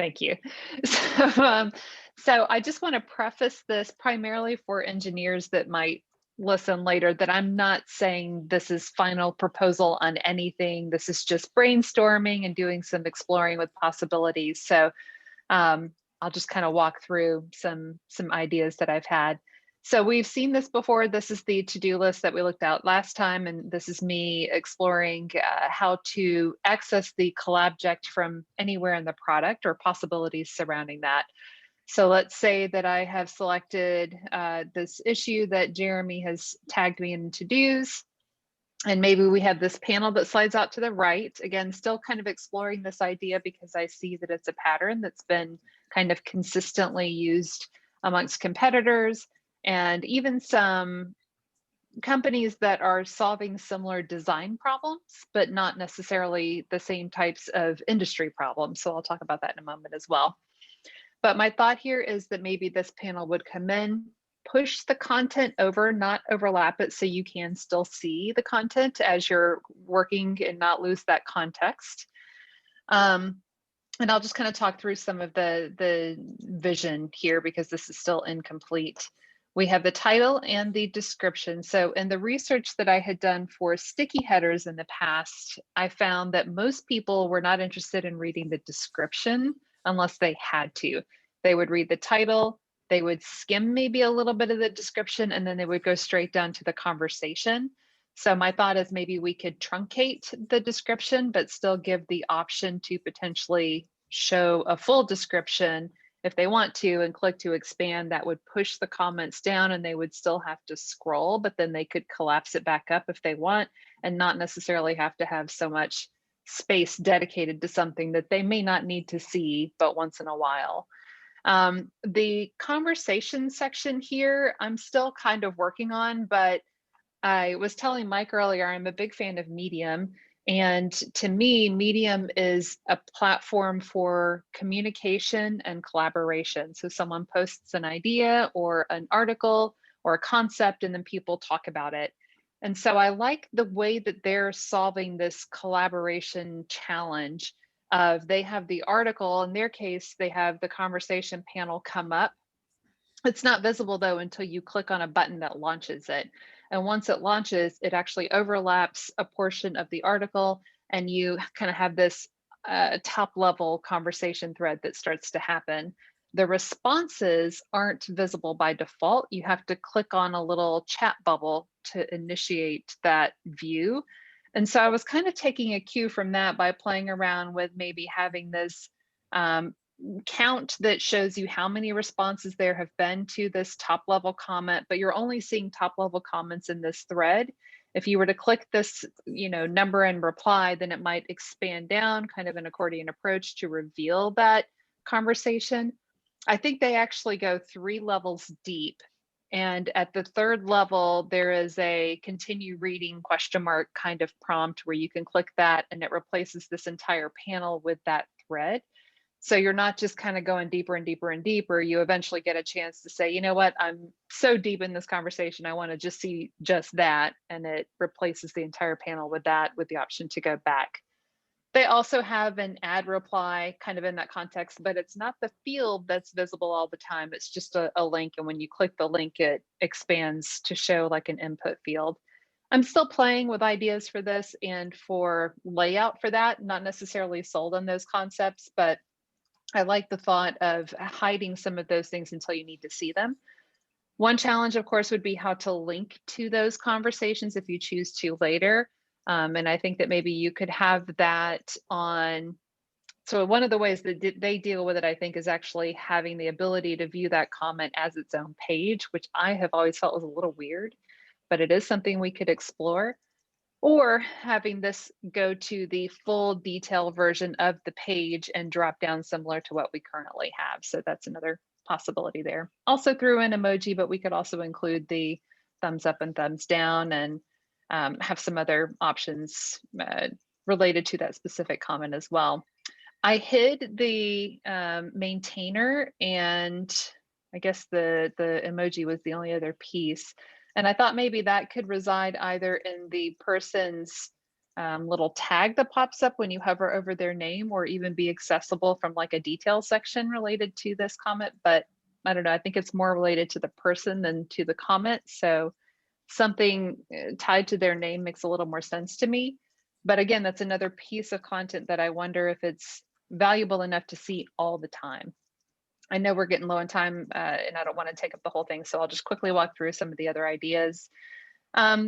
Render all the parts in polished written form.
Thank you. So, so I just want to preface this primarily for engineers that might listen later that I'm not saying this is final proposal on anything. This is just brainstorming and doing some exploring with possibilities. So I'll just kind of walk through some ideas that I've had. So we've seen this before. This is the to-do list that we looked at last time, and this is me exploring how to access the Collabject from anywhere in the product or possibilities surrounding that. So let's say that I have selected this issue that Jeremy has tagged me in to-dos, and maybe we have this panel that slides out to the right. Again, still kind of exploring this idea because I see that it's a pattern that's been kind of consistently used amongst competitors and even some companies that are solving similar design problems, but not necessarily the same types of industry problems. So I'll talk about that in a moment as well. But my thought here is that maybe this panel would come in, push the content over, not overlap it, so you can still see the content as you're working and not lose that context. And I'll just kind of talk through some of the vision here because this is still incomplete. We have the title and the description. So in the research that I had done for sticky headers in the past, I found that most people were not interested in reading the description unless they had to. They would read the title, they would skim maybe a little bit of the description, and then they would go straight down to the conversation. So my thought is maybe we could truncate the description, but still give the option to potentially show a full description if they want to and click to expand. That would push the comments down and they would still have to scroll, but then they could collapse it back up if they want and not necessarily have to have so much space dedicated to something that they may not need to see, but once in a while. The conversation section here, I'm still kind of working on, but I was telling Mike earlier, I'm a big fan of Medium. And to me, Medium is a platform for communication and collaboration. So someone posts an idea or an article or a concept, and then people talk about it. And so I like the way that they're solving this collaboration challenge of they have the article, in their case, they have the conversation panel come up. It's not visible though until you click on a button that launches it. And once it launches, it actually overlaps a portion of the article and you kind of have this top level conversation thread that starts to happen. The responses aren't visible by default. You have to click on a little chat bubble to initiate that view. And so I was kind of taking a cue from that by playing around with maybe having this count that shows you how many responses there have been to this top level comment, but you're only seeing top level comments in this thread. If you were to click this, number and reply, then it might expand down, kind of an accordion approach to reveal that conversation. I think they actually go 3 levels deep. And at the 3rd level, there is a continue reading ? Kind of prompt where you can click that and it replaces this entire panel with that thread. So you're not just kind of going deeper and deeper and deeper. You eventually get a chance to say, you know what, I'm so deep in this conversation, I want to just see just that. And it replaces the entire panel with that, with the option to go back. They also have an add reply kind of in that context, but it's not the field that's visible all the time. It's just a link. And when you click the link, it expands to show like an input field. I'm still playing with ideas for this and for layout for that, not necessarily sold on those concepts, but I like the thought of hiding some of those things until you need to see them. One challenge, of course, would be how to link to those conversations if you choose to later. And I think that maybe you could have that on. So one of the ways that they deal with it, I think, is actually having the ability to view that comment as its own page, which I have always felt was a little weird, but it is something we could explore. Or having this go to the full detail version of the page and drop down similar to what we currently have. So that's another possibility there. Also threw in emoji, but we could also include the thumbs up and thumbs down and have some other options related to that specific comment as well. I hid the maintainer, and I guess the emoji was the only other piece. And I thought maybe that could reside either in the person's little tag that pops up when you hover over their name, or even be accessible from like a detail section related to this comment. But I don't know, I think it's more related to the person than to the comment. So something tied to their name makes a little more sense to me. But again, that's another piece of content that I wonder if it's valuable enough to see all the time. I know we're getting low on time and I don't want to take up the whole thing, so I'll just quickly walk through some of the other ideas.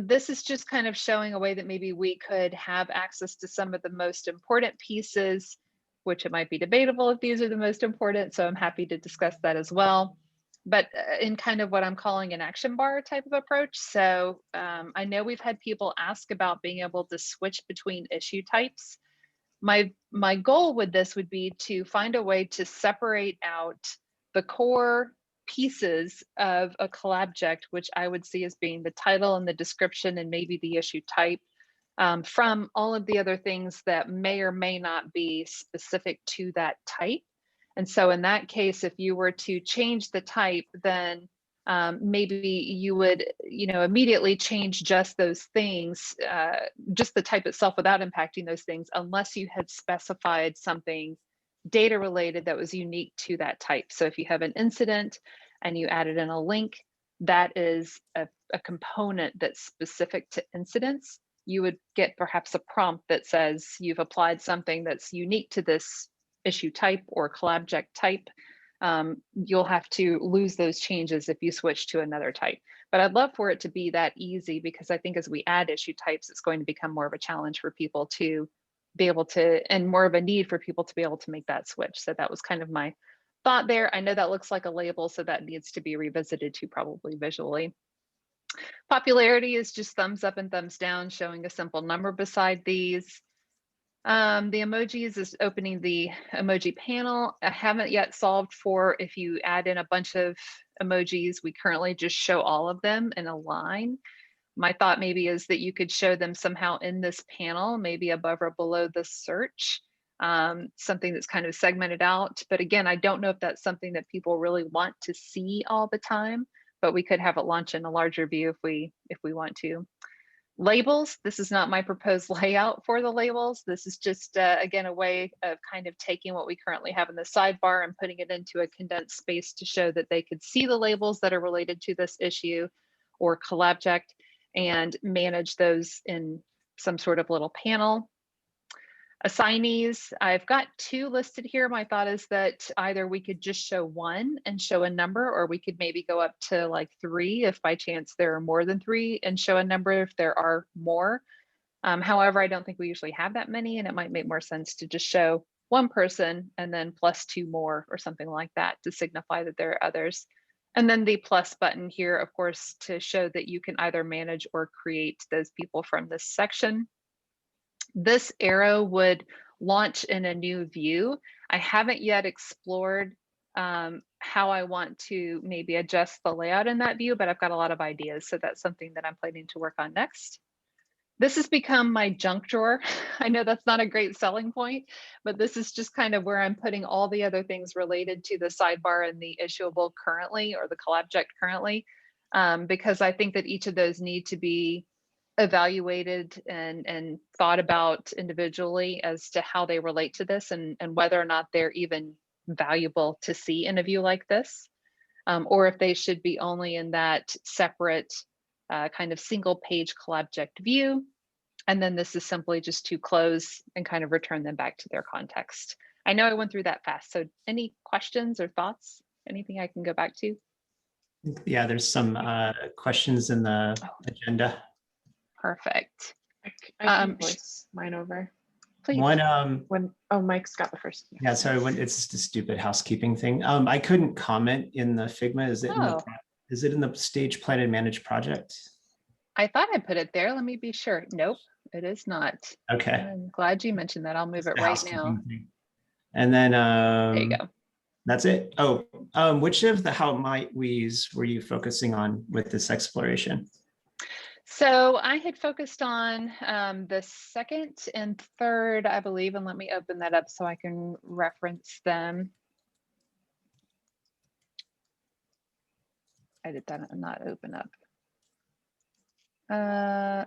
This is just kind of showing a way that maybe we could have access to some of the most important pieces, which it might be debatable if these are the most important, so I'm happy to discuss that as well. But in kind of what I'm calling an action bar type of approach. So I know we've had people ask about being able to switch between issue types. My goal with this would be to find a way to separate out the core pieces of a Collabject, which I would see as being the title and the description and maybe the issue type, from all of the other things that may or may not be specific to that type. And so in that case, if you were to change the type, then maybe you would, immediately change just those things, just the type itself without impacting those things, unless you had specified something data related that was unique to that type. So if you have an incident and you added in a link, that is a component that's specific to incidents. You would get perhaps a prompt that says you've applied something that's unique to this issue type or Collabject type. You'll have to lose those changes if you switch to another type. But I'd love for it to be that easy, because I think as we add issue types, it's going to become more of a challenge for people to be able to, and more of a need for people to be able to make that switch. So that was kind of my thought there. I know that looks like a label, so that needs to be revisited too, probably visually. Popularity is just thumbs up and thumbs down, showing a simple number beside these. The emojis is opening the emoji panel. I haven't yet solved for if you add in a bunch of emojis, we currently just show all of them in a line. My thought maybe is that you could show them somehow in this panel, maybe above or below the search, something that's kind of segmented out. But again, I don't know if that's something that people really want to see all the time, but we could have it launch in a larger view if we want to. Labels, this is not my proposed layout for the labels. This is just, again, a way of kind of taking what we currently have in the sidebar and putting it into a condensed space to show that they could see the labels that are related to this issue or Collabject and manage those in some sort of little panel. Assignees, I've got 2 listed here. My thought is that either we could just show 1 and show a number, or we could maybe go up to like 3 if by chance there are more than 3, and show a number if there are more. However, I don't think we usually have that many, and it might make more sense to just show 1 person and then plus 2 more or something like that to signify that there are others. And then the plus button here, of course, to show that you can either manage or create those people from this section. This arrow would launch in a new view. I haven't yet explored how I want to maybe adjust the layout in that view, but I've got a lot of ideas. So that's something that I'm planning to work on next. This has become my junk drawer. I know that's not a great selling point, but this is just kind of where I'm putting all the other things related to the sidebar and the issuable currently, or the Collabject currently, because I think that each of those need to be evaluated and thought about individually as to how they relate to this, and whether or not they're even valuable to see in a view like this, or if they should be only in that separate kind of single page Collabject view. And then this is simply just to close and kind of return them back to their context. I know I went through that fast. So any questions or thoughts? Anything I can go back to? Yeah, there's some questions in the agenda. Perfect. I can voice mine over. Please. Mike's got the first. Yeah, sorry, it's just a stupid housekeeping thing. I couldn't comment in the Figma. Is it in the stage plan and manage project? I thought I put it there. Let me be sure. Nope, it is not. Okay. I'm glad you mentioned that. I'll move it right now. Thing. And then there you go. That's it. Oh, which of the how might we's were you focusing on with this exploration? So I had focused on the second and third, I believe, and let me open that up so I can reference them. I did that not open up.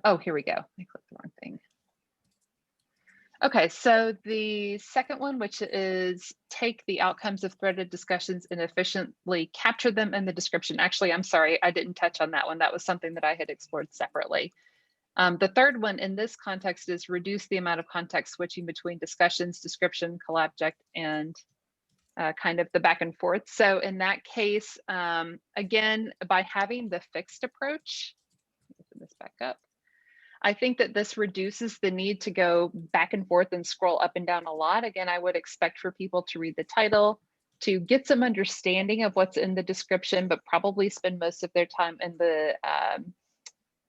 Oh, here we go. I clicked the wrong thing. Okay, so the second one, which is take the outcomes of threaded discussions and efficiently capture them in the description. Actually, I'm sorry, I didn't touch on that one. That was something that I had explored separately. The third one in this context is reduce the amount of context switching between discussions, description, Collabject, and kind of the back and forth. So in that case, again, by having the fixed approach, let me put this back up. I think that this reduces the need to go back and forth and scroll up and down a lot. Again, I would expect for people to read the title, to get some understanding of what's in the description, but probably spend most of their time in the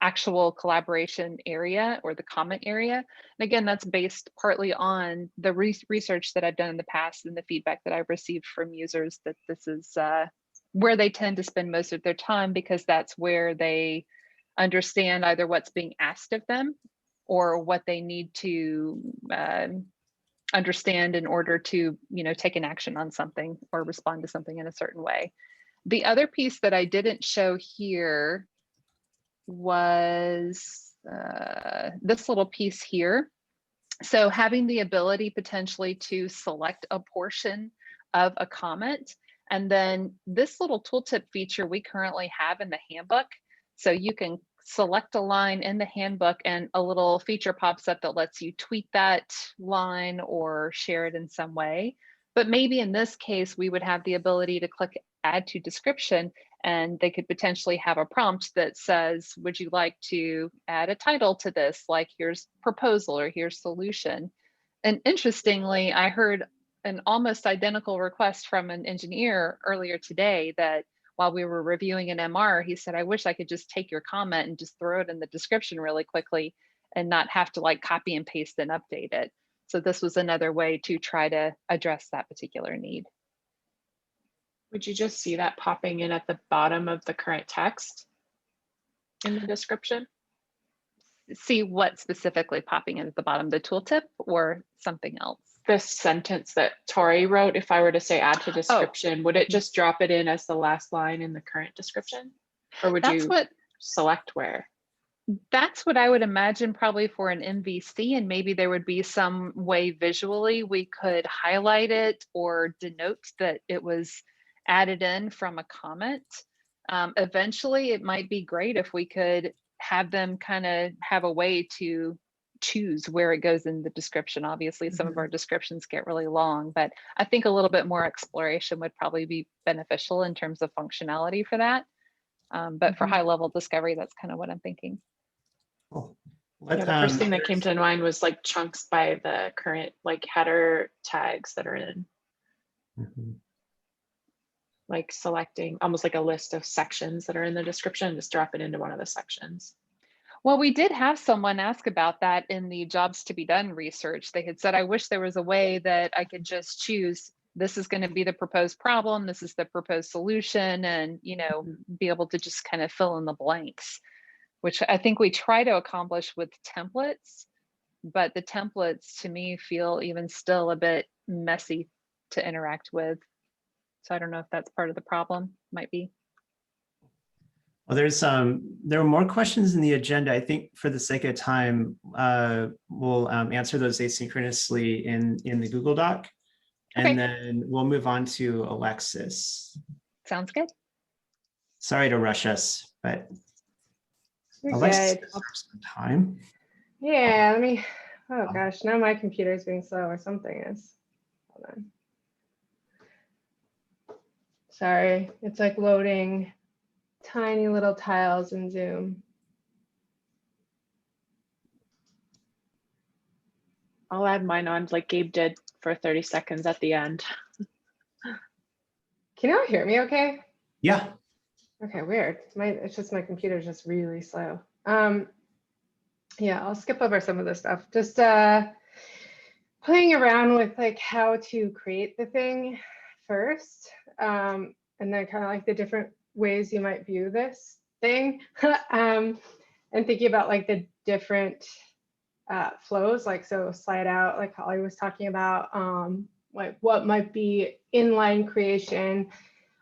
actual collaboration area or the comment area. And again, that's based partly on the research that I've done in the past and the feedback that I've received from users that this is where they tend to spend most of their time, because that's where they understand either what's being asked of them or what they need to understand in order to, take an action on something or respond to something in a certain way. The other piece that I didn't show here was this little piece here. So having the ability potentially to select a portion of a comment, and then this little tooltip feature we currently have in the handbook. So you can select a line in the handbook and a little feature pops up that lets you tweet that line or share it in some way. But maybe in this case, we would have the ability to click add to description, and they could potentially have a prompt that says, would you like to add a title to this? Like here's proposal or here's solution. And interestingly, I heard an almost identical request from an engineer earlier today that while we were reviewing an MR, he said, I wish I could just take your comment and just throw it in the description really quickly and not have to like copy and paste and update it. So this was another way to try to address that particular need. Would you just see that popping in at the bottom of the current text in the description? See what specifically popping in at the bottom, the tooltip or something else? This sentence that Tori wrote, if I were to say add to description, would it just drop it in as the last line in the current description? Or would you select where? That's what I would imagine probably for an MVC, and maybe there would be some way visually we could highlight it or denote that it was added in from a comment. Eventually, it might be great if we could have them kind of have a way to choose where it goes in the description. Obviously, some of our descriptions get really long, but I think a little bit more exploration would probably be beneficial in terms of functionality for that. But for high level discovery, that's kind of what I'm thinking. Cool. Yeah, the first thing that came to mind was like chunks by the current like header tags that are in. Like selecting almost like a list of sections that are in the description, just drop it into one of the sections. Well, we did have someone ask about that in the jobs to be done research. They had said, I wish there was a way that I could just choose, this is going to be the proposed problem, this is the proposed solution, and, be able to just kind of fill in the blanks, which I think we try to accomplish with templates, but the templates to me feel even still a bit messy to interact with. So I don't know if that's part of the problem, might be. Well, there are more questions in the agenda. I think for the sake of time, we'll answer those asynchronously in the Google Doc, and then we'll move on to Alexis. Sounds good. Sorry to rush us, but You're Alexis good. deserves some time. Yeah, let me, oh gosh, now my computer is being slow or something is. Hold on. Sorry, it's like loading tiny little tiles in Zoom. I'll add mine on like Gabe did for 30 seconds at the end. Can you all hear me okay? Yeah. Okay, weird. It's just my computer's just really slow. Yeah, I'll skip over some of this stuff. Just playing around with like how to create the thing first, and then kind of like the different ways you might view this thing, and thinking about like the different flows, like so slide out, like Holly was talking about, like what might be inline creation,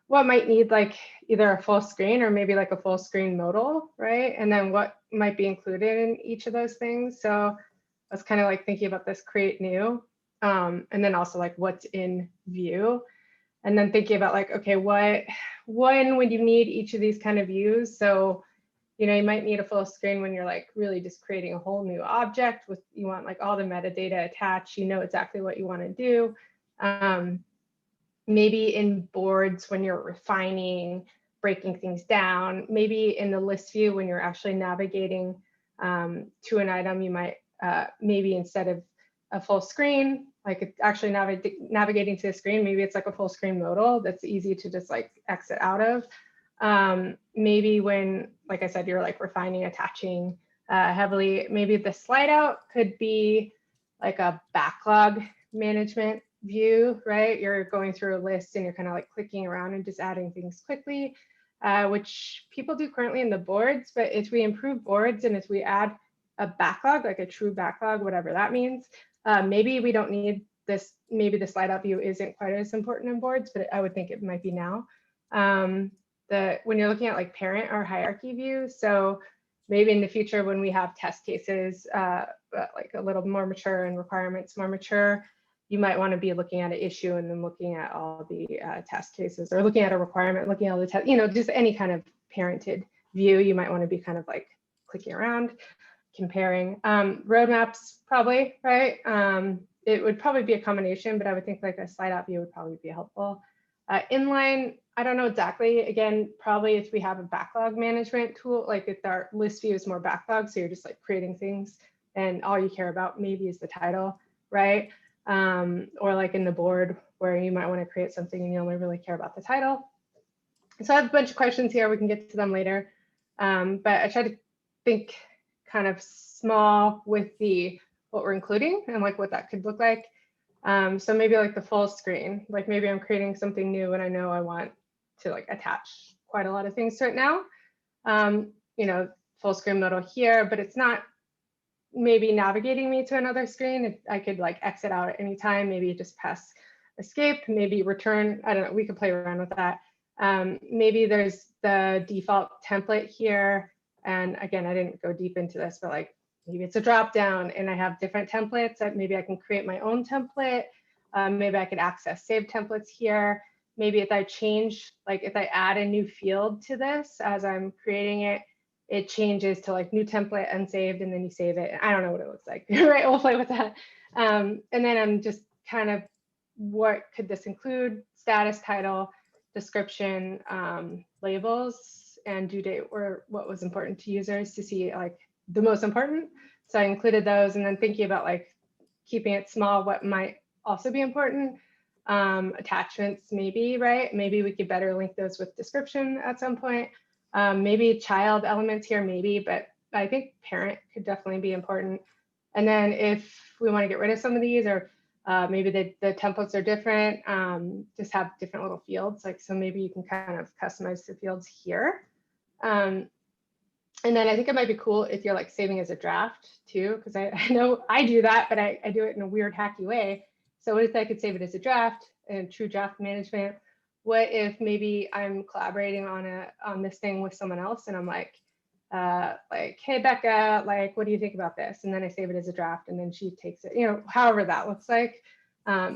what might need like either a full screen or maybe like a full screen modal, right? And then what might be included in each of those things. So was kind of like thinking about this create new, and then also like what's in view, and then thinking about like, okay, when would you need each of these kind of views? So, you know, you might need a full screen when you're like really just creating a whole new object with, you want like all the metadata attached, you know exactly what you want to do. Maybe in boards when you're refining, breaking things down, maybe in the list view when you're actually navigating to an item, you might maybe instead of a full screen, like it's actually navigating to the screen, maybe it's like a full screen modal that's easy to just like exit out of. Maybe when, like I said, you're like refining, attaching heavily, maybe the slide out could be like a backlog management view, right? You're going through a list and you're kind of like clicking around and just adding things quickly, which people do currently in the boards. But if we improve boards and if we add a backlog, like a true backlog, whatever that means, maybe we don't need this. Maybe the slide out view isn't quite as important in boards, but I would think it might be now. When you're looking at like parent or hierarchy view, so maybe in the future when we have test cases, like a little more mature and requirements more mature, you might want to be looking at an issue and then looking at all the test cases, or looking at a requirement, looking at all the test, you know, just any kind of parented view. You might want to be kind of like clicking around, comparing. Roadmaps probably, right? It would probably be a combination, but I would think like a slide out view would probably be helpful. Inline, I don't know exactly. Again, probably if we have a backlog management tool, like if our list view is more backlog, so you're just like creating things and all you care about maybe is the title, right? Or like in the board where you might want to create something and you only really care about the title. So I have a bunch of questions here. We can get to them later. But I try to think kind of small with what we're including and like what that could look like. So maybe like the full screen, like maybe I'm creating something new and I know I want to like attach quite a lot of things to it now. You know, full screen modal here, but it's not maybe navigating me to another screen. I could like exit out at any time, maybe just press escape, maybe return. I don't know, we could play around with that. Maybe there's the default template here. And again, I didn't go deep into this, but like maybe it's a drop down and I have different templates that maybe I can create my own template. Maybe I could access saved templates here. Maybe if I change, like if I add a new field to this as I'm creating it, it changes to like new template, unsaved, and then you save it. I don't know what it looks like, right? We'll play with that. And then I'm just kind of, what could this include? Status, title, description, labels, and due date were what was important to users to see like the most important. So I included those, and then thinking about like keeping it small, what might also be important. Attachments, maybe, right? Maybe we could better link those with description at some point. Maybe child elements here, maybe, but I think parent could definitely be important. And then if we want to get rid of some of these, or maybe the templates are different, just have different little fields. Like, so maybe you can kind of customize the fields here. And then I think it might be cool if you're like saving as a draft too, because I know I do that, but I do it in a weird hacky way. So what if I could save it as a draft and true draft management? What if maybe I'm collaborating on this thing with someone else and I'm like, hey, Becca, like, what do you think about this? And then I save it as a draft and then she takes it, you know, however that looks like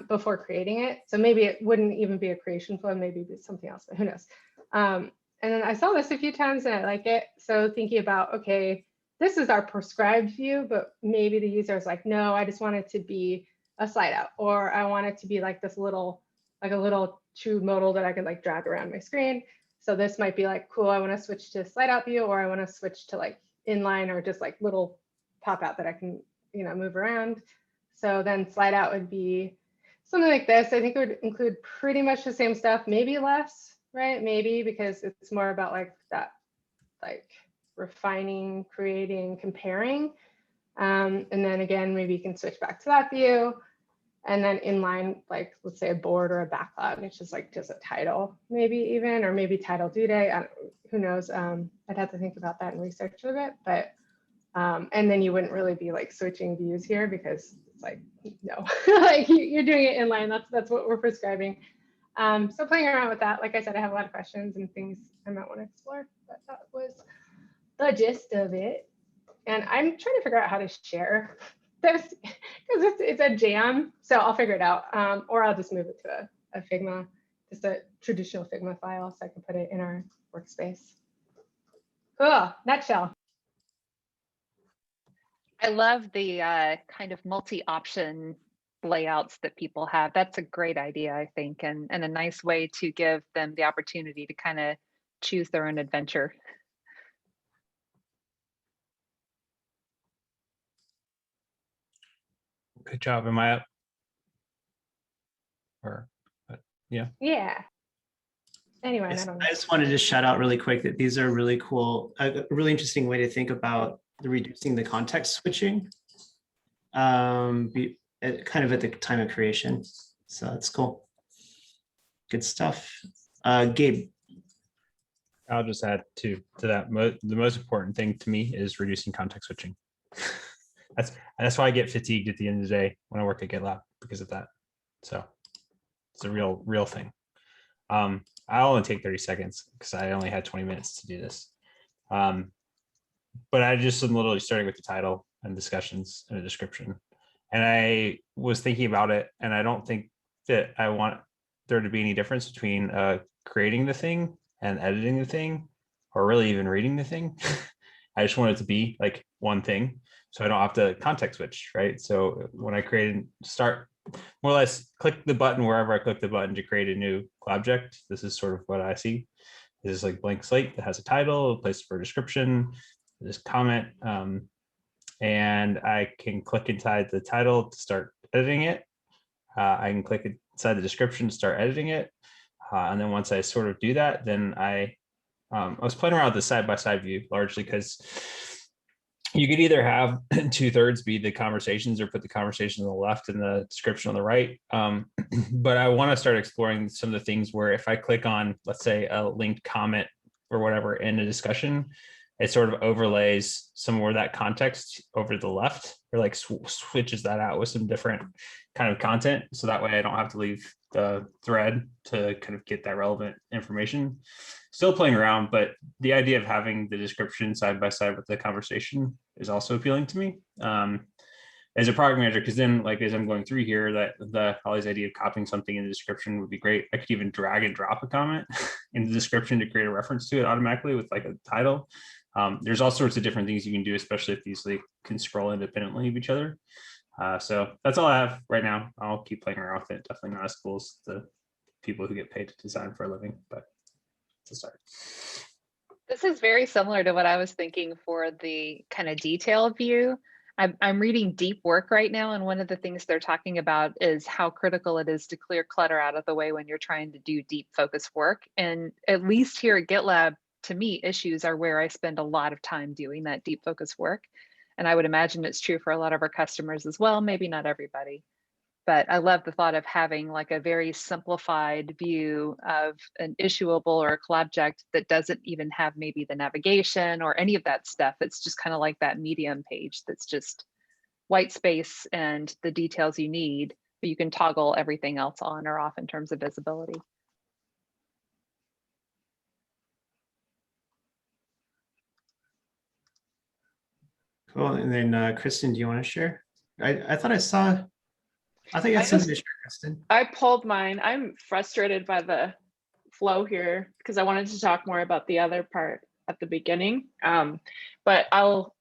before creating it. So maybe it wouldn't even be a creation flow, maybe it's something else, but who knows? And then I saw this a few times and I like it. So thinking about, okay, this is our prescribed view, but maybe the user is like, no, I just want it to be a slide out, or I want it to be like this little, like a little true modal that I could like drag around my screen. So this might be like, cool, I want to switch to slide out view, or I want to switch to like inline, or just like little pop out that I can, you know, move around. So then slide out would be something like this. I think it would include pretty much the same stuff, maybe less, right? Maybe because it's more about like that, like refining, creating, comparing. And then again, maybe you can switch back to that view. And then inline, like let's say a board or a backlog, it's just like just a title, maybe even, or maybe title due date. Who knows? I'd have to think about that and research a bit. But and then you wouldn't really be like switching views here because it's like no, like you're doing it inline. That's what we're prescribing. So playing around with that, like I said, I have a lot of questions and things I might want to explore. But that was the gist of it. And I'm trying to figure out how to share because it's a jam, so I'll figure it out, or I'll just move it to a Figma, just a traditional Figma file, so I can put it in our workspace. Cool, nutshell. I love the kind of multi-option layouts that people have. That's a great idea, I think, and a nice way to give them the opportunity to kind of choose their own adventure. Good job. Am I up? Or, yeah. Yeah. Anyway, I don't know. I just wanted to shout out really quick that these are really cool, a really interesting way to think about reducing the context switching, kind of at the time of creation. So that's cool. Good stuff. Gabe. I'll just add to that. The most important thing to me is reducing context switching. That's why I get fatigued at the end of the day when I work at GitLab, because of that. So it's a real thing. I'll only take 30 seconds because I only had 20 minutes to do this. But I just am literally starting with the title and discussions and a description. And I was thinking about it, and I don't think that I want there to be any difference between creating the thing and editing the thing, or really even reading the thing. I just want it to be like one thing, so I don't have to context switch, right? So when I start, more or less click the button wherever I click the button to create a new Collabject. This is sort of what I see. This is like blank slate that has a title, a place for a description, this comment, and I can click inside the title to start editing it. I can click inside the description to start editing it. And then once I sort of do that, then I was playing around with the side-by-side view largely because you could either have 2/3 be the conversations or put the conversation on the left and the description on the right. But I want to start exploring some of the things where if I click on, let's say, a linked comment or whatever in a discussion, it sort of overlays some more of that context over to the left, or like switches that out with some different kind of content. So that way I don't have to leave the thread to kind of get that relevant information. Still playing around, but the idea of having the description side by side with the conversation is also appealing to me as a product manager, because then like as I'm going through here, that always idea of copying something in the description would be great. I could even drag and drop a comment in the description to create a reference to it automatically with like a title. There's all sorts of different things you can do, especially if these like can scroll independently of each other. So that's all I have right now. I'll keep playing around with it. Definitely not as cool as the people who get paid to design for a living, but it's a start. This is very similar to what I was thinking for the kind of detailed view. I'm reading Deep Work right now, and one of the things they're talking about is how critical it is to clear clutter out of the way when you're trying to do deep focus work. And at least here at GitLab, to me, issues are where I spend a lot of time doing that deep focus work. And I would imagine it's true for a lot of our customers as well, maybe not everybody. But I love the thought of having like a very simplified view of an issuable or a Collabject that doesn't even have maybe the navigation or any of that stuff. It's just kind of like that Medium page that's just white space and the details you need, but you can toggle everything else on or off in terms of visibility. Cool. And then Kristen, do you want to share? I thought I think that's something to share, Kristen. I pulled mine. I'm frustrated by the flow here because I wanted to talk more about the other part at the beginning. But I'll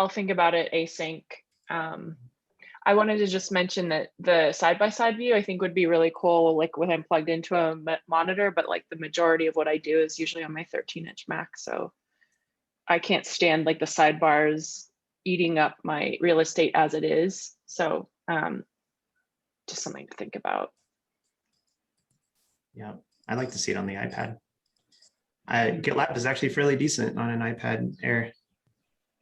think about it async. I wanted to just mention that the side-by-side view I think would be really cool, like when I'm plugged into a monitor, but like the majority of what I do is usually on my 13-inch Mac. So I can't stand like the sidebars eating up my real estate as it is. So just something to think about. Yeah, I'd like to see it on the iPad. GitLab is actually fairly decent on an iPad Air.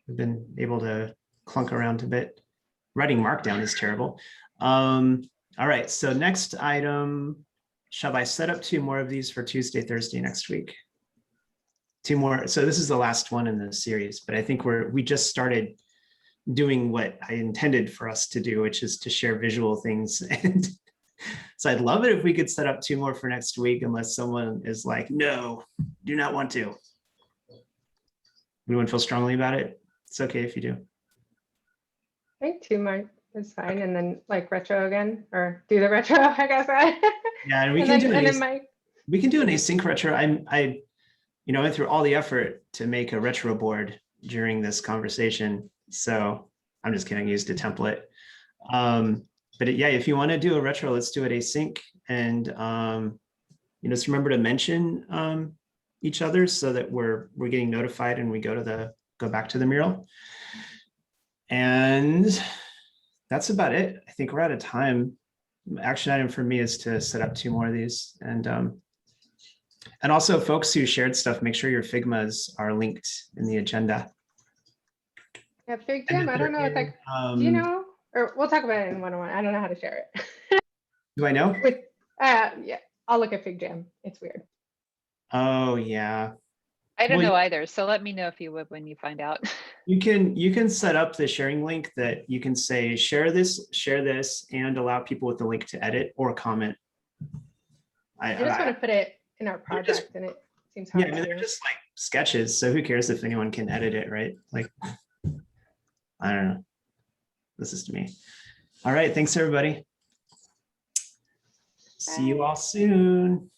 I've been able to clunk around a bit. Writing Markdown is terrible. All right, so next item, shall I set up 2 more of these for Tuesday, Thursday next week? 2 more. So this is the last one in the series, but I think we just started doing what I intended for us to do, which is to share visual things. And so I'd love it if we could set up 2 more for next week, unless someone is like, no, do not want to. We wouldn't feel strongly about it. It's okay if you do. I think 2 might is fine, and then like retro again, or do the retro, I guess. Yeah, and we And can then, do and an then Mike. we can do an async retro. I went through all the effort to make a retro board during this conversation. So I'm just kidding, I used a template. But yeah, if you want to do a retro, let's do it async. And just remember to mention each other so that we're getting notified and we go back to the mural. And that's about it. I think we're out of time. Action item for me is to set up 2 more of these. And also folks who shared stuff, make sure your Figmas are linked in the agenda. Yeah, Fig And Jam. if I don't know. they're It's like, in, do you know? Or we'll talk about it in one-on-one. I don't know how to share it. do I know? With yeah, I'll look at Fig Jam. It's weird. Oh yeah. I don't Well, know either. So let me know if you would when you find out. You can set up the sharing link that you can say share this, and allow people with the link to edit or comment. I just want to put it in our They're just- project, and it seems Yeah, hard I mean to they're do. just like sketches, so who cares if anyone can edit it, right? Like, I don't know. This is to me. All right, thanks everybody. See you all soon.